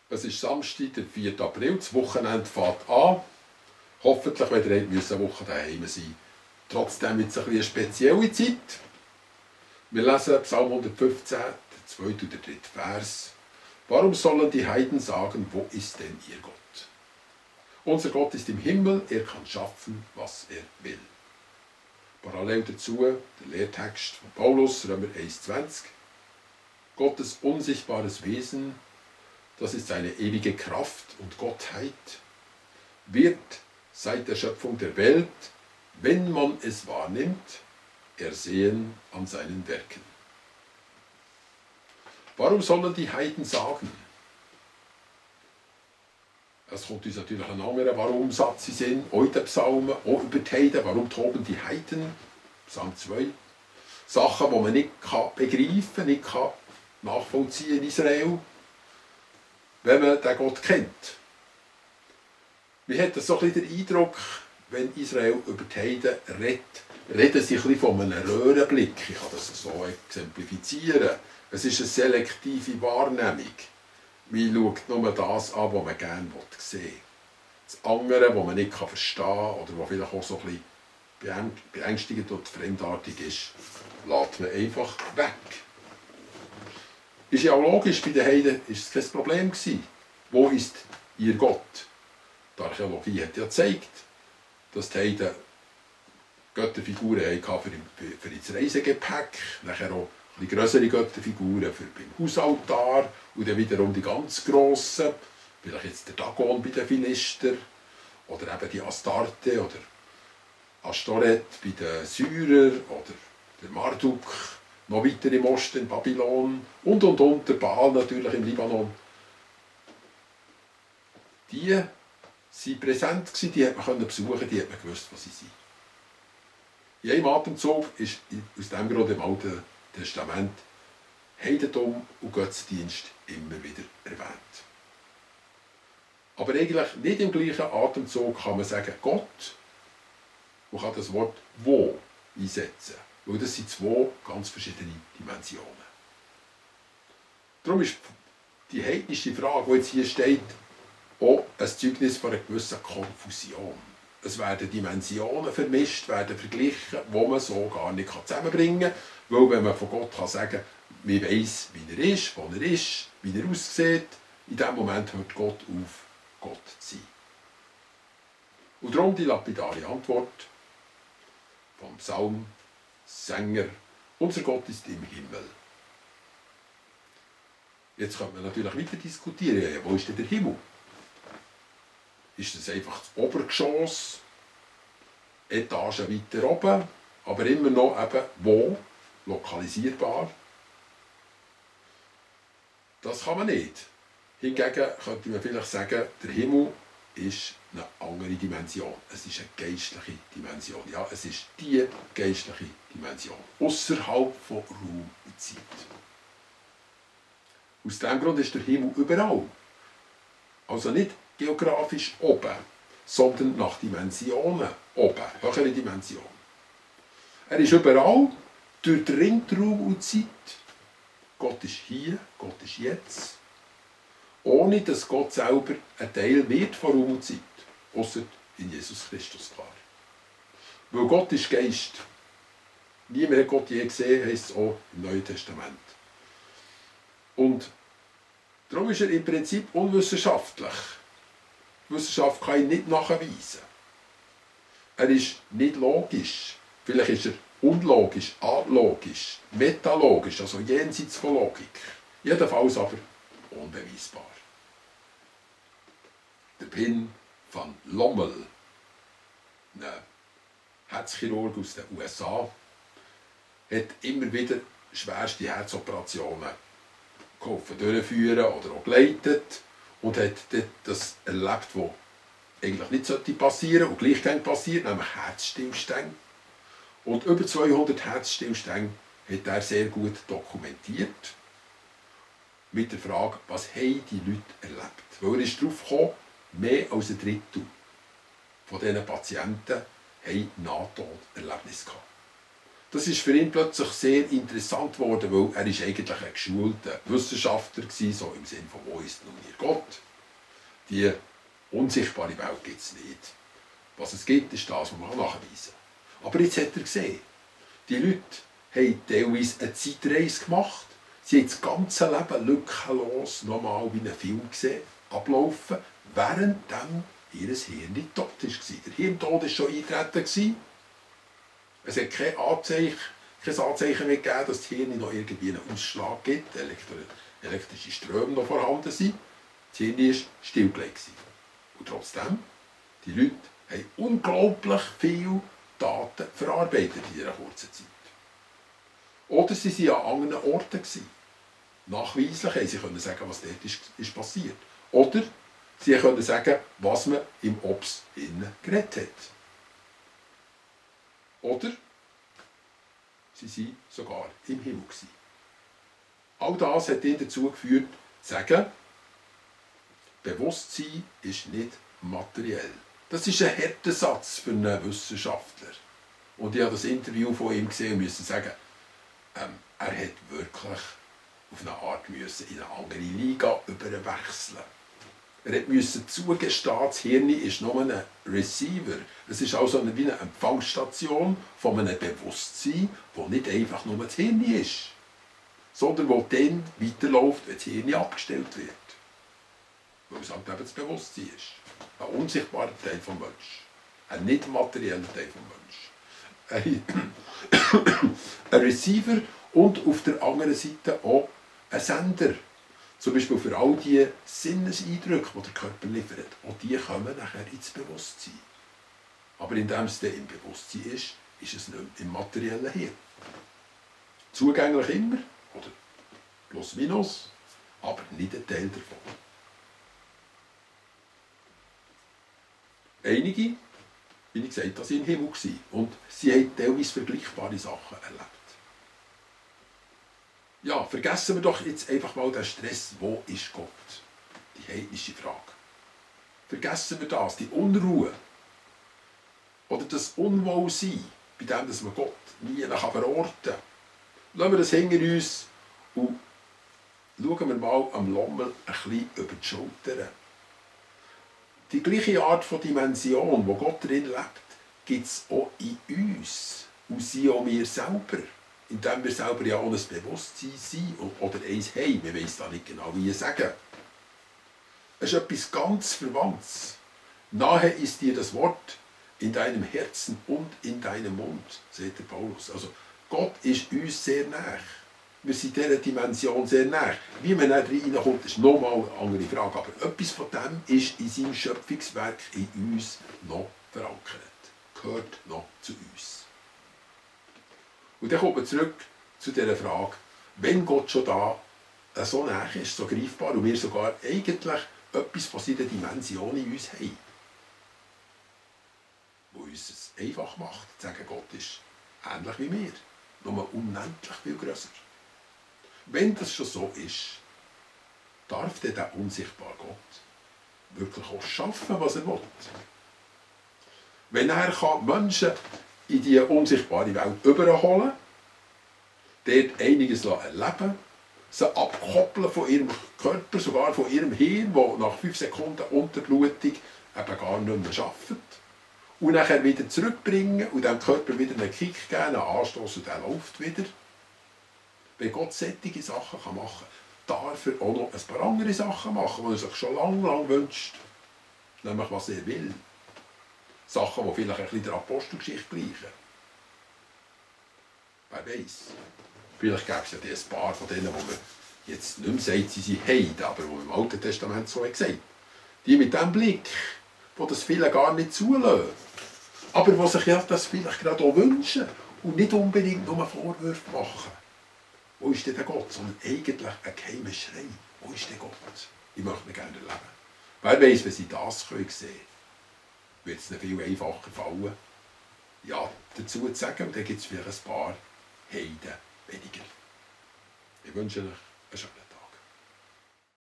Es ist Samstag, der 4. April, das Wochenende fängt an. Hoffentlich, wenn ihr eine Woche daheim sein. Trotzdem wird es eine spezielle Zeit. Wir lesen Psalm 115, der 2. und der 3. Vers. Warum sollen die Heiden sagen, wo ist denn ihr Gott? Unser Gott ist im Himmel, er kann schaffen, was er will. Parallel dazu der Lehrtext von Paulus, Römer 1,20. Gottes unsichtbares Wesen, das ist seine ewige Kraft und Gottheit, wird seit der Schöpfung der Welt, wenn man es wahrnimmt, ersehen an seinen Werken. Warum sollen die Heiden sagen? Es kommt uns natürlich ein anderer Warum-Satz in Sinn, auch in den Psalmen, auch über die Heiden. Warum toben die Heiden? Psalm 2. Sachen, die man nicht begreifen kann, nicht nachvollziehen in Israel, wenn man den Gott kennt. Man hat so ein bisschen den Eindruck, wenn Israel über die Heiden redet, reden sie ein bisschen von einem Röhrenblick. Ich kann das so exemplifizieren. Es ist eine selektive Wahrnehmung. Man schaut nur das an, was man gerne sehen will. Das andere, was man nicht verstehen kann oder was vielleicht auch so ein bisschen beängstigend und fremdartig ist, lässt man einfach weg. Ist ja auch logisch, bei den Heiden war es kein Problem. Wo ist ihr Gott? Die Archäologie hat ja gezeigt, dass die Heiden Götterfiguren hatten für das Reisegepäck, nachher auch ein grössere Götterfiguren beim Hausaltar und dann wiederum die ganz grossen, vielleicht jetzt der Dagon bei den Philister oder eben die Astarte oder Astoret bei den Syrern oder der Marduk, noch weiter im Osten in Babylon und der Baal natürlich im Libanon. Die waren präsent, die hat man besuchen, die hat man gewusst, was sie sind. In einem Atemzug ist aus diesem Grund im Alten Testament Heidentum und Götzendienst immer wieder erwähnt. Aber eigentlich nicht im gleichen Atemzug kann man sagen, Gott, man kann das Wort «wo» einsetzen, weil das sind zwei ganz verschiedene Dimensionen. Darum ist die heidnische Frage, die jetzt hier steht, auch ein Zeugnis von einer gewissen Konfusion. Es werden Dimensionen vermischt, werden verglichen, die man so gar nicht zusammenbringen kann. Weil wenn man von Gott sagen kann, man weiss, wie er ist, wo er ist, wie er aussieht, in diesem Moment hört Gott auf, Gott zu sein. Und darum die lapidare Antwort vom Psalmsänger, unser Gott ist im Himmel. Jetzt könnte man natürlich weiter diskutieren, ja, wo ist denn der Himmel? Ist das einfach das Obergeschoss, Etagen weiter oben, aber immer noch eben wo, lokalisierbar? Das kann man nicht. Hingegen könnte man vielleicht sagen, der Himmel ist eine andere Dimension. Es ist eine geistliche Dimension. Ja, es ist die geistliche Dimension, außerhalb von Raum und Zeit. Aus diesem Grund ist der Himmel überall. Also nicht geografisch oben, sondern nach Dimensionen oben, höhere Dimensionen. Er ist überall, durchdringt Raum und Zeit. Gott ist hier, Gott ist jetzt. Ohne dass Gott selber ein Teil wird von Raum und Zeit. Ausser in Jesus Christus, klar. Weil Gott ist Geist. Niemand hat Gott je gesehen, heisst es auch im Neuen Testament. Und darum ist er im Prinzip unwissenschaftlich. Die Wissenschaft kann ihn nicht nachweisen. Er ist nicht logisch. Vielleicht ist er unlogisch, alogisch, metalogisch, also jenseits von Logik. Jedenfalls aber unbeweisbar. Der Pin van Lommel, ein Herzchirurg aus den USA, hat immer wieder schwerste Herzoperationen geholfen, durchführen oder auch geleitet und hat dort das erlebt, was eigentlich nicht passieren sollte und gleich passiert, nämlich Herzstillstände. Und über 200 Herzstillstände hat er sehr gut dokumentiert. Mit der Frage, was haben die Leute erlebt? Weil er ist darauf gekommen, mehr als ein Drittel von diesen Patienten haben Nahtoderlebnisse gehabt. Das ist für ihn plötzlich sehr interessant geworden, weil er ist eigentlich ein geschulter Wissenschaftler war, so im Sinne von «Wo ist nun ihr Gott?» Die unsichtbare Welt gibt es nicht. Was es gibt, ist das, was man nachweisen kann. Aber jetzt hat er gesehen, die Leute haben teilweise eine Zeitreise gemacht. Sie haben das ganze Leben lückenlos nochmal wie einen Film gesehen, ablaufen, während ihr Hirn tot war. Der Hirntod war schon eingetreten. Es hat kein Anzeichen mehr gegeben, dass das Hirn noch irgendwie einen Ausschlag gibt, elektrische Ströme noch vorhanden sind. Das Hirn war stillgelegt. Und trotzdem, die Leute haben unglaublich viele Daten verarbeitet in dieser kurzen Zeit. Oder sie waren an anderen Orten. Nachweislich konnten sie sagen, was dort ist passiert. Oder sie konnten sagen, was man im Ops geredet hat. Oder sie waren sogar im Himmel. All das hat ihn dazu geführt, zu sagen, Bewusstsein ist nicht materiell. Das ist ein harter Satz für einen Wissenschaftler. Und ich habe das Interview von ihm gesehen und musste sagen, er hat wirklich auf eine Art müssen in eine andere Liga überwechseln. Er musste zugestehen, das Hirn ist nur ein Receiver. Es ist also wie eine Empfangsstation von einem Bewusstsein, das nicht einfach nur das Hirn ist, sondern das dann weiterläuft, wenn das Hirn abgestellt wird. Weil es halt eben das Bewusstsein ist. Ein unsichtbarer Teil des Menschen. Ein nicht materieller Teil des Menschen. Ein Receiver und auf der anderen Seite auch ein Sender. Zum Beispiel für all die Sinneseindrücke, die der Körper liefert. Auch die kommen nachher ins Bewusstsein. Aber indem es dann im Bewusstsein ist es nicht mehr im materiellen Hirn. Zugänglich immer, oder plus minus, aber nicht ein Teil davon. Einige, wie ich gesagt habe, waren im Himmel und sie haben teilweise vergleichbare Sachen erlebt. Ja, vergessen wir doch jetzt einfach mal den Stress, wo ist Gott? Die heidnische Frage. Vergessen wir das, die Unruhe oder das Unwohlsein, bei dem, dass man Gott nie verorten kann. Lassen wir das hinter uns und schauen wir mal am Lommel ein bisschen über die Schulter. Die gleiche Art von Dimension, wo Gott drin lebt, gibt es auch in uns. Und sind auch wir selber. Indem wir selber ja auch ein Bewusstsein sind oder eins haben. Wir wissen da nicht genau, wie ich sagen. Es ist etwas ganz Verwandtes. Nahe ist dir das Wort in deinem Herzen und in deinem Mund, sagt der Paulus. Also Gott ist uns sehr nahe. Wir sind dieser Dimension sehr nahe. Wie man da reinkommt, ist nochmal eine andere Frage. Aber etwas von dem ist in seinem Schöpfungswerk in uns noch verankert. Gehört noch zu uns. Und dann kommt man zurück zu dieser Frage, wenn Gott schon da so nahe ist, so greifbar, und wir sogar eigentlich etwas von seiner Dimension in uns haben, wo uns es einfach macht, zu sagen, Gott ist ähnlich wie wir, nur unendlich viel grösser. Wenn das schon so ist, darf dann der unsichtbare Gott wirklich auch schaffen, was er will. Wenn er Menschen in die unsichtbare Welt überholen, dort einiges erleben, sie abkoppeln von ihrem Körper, sogar von ihrem Hirn, das nach 5 Sekunden Unterblutung eben gar nicht mehr arbeitet, und nachher wieder zurückbringen und dem Körper wieder einen Kick geben, einen Anstoß, und der läuft wieder. Wenn Gott solche Sachen machen kann, darf er auch noch ein paar andere Sachen machen, die er sich schon lange wünscht. Nämlich, was er will. Sachen, die vielleicht ein bisschen der Apostelgeschichte gleichen. Wer weiß. Vielleicht gäbe es ja ein paar von denen, wo man jetzt nicht mehr sagt, sie sind Heiden, aber die im Alten Testament so gesagt haben. Die mit dem Blick, die das viele gar nicht zulassen. Aber die sich ja das vielleicht gerade auch wünschen und nicht unbedingt nur Vorwürfe machen. Wo ist denn der Gott? Sondern eigentlich ein geheimer Schrei. Wo ist der Gott? Ich möchte ihn gerne erleben. Wer weiß, wenn sie das sehen können, wird es ihnen viel einfacher fallen, ja dazu zu sagen. Und dann gibt es vielleicht ein paar Heiden weniger. Ich wünsche euch einen schönen Tag.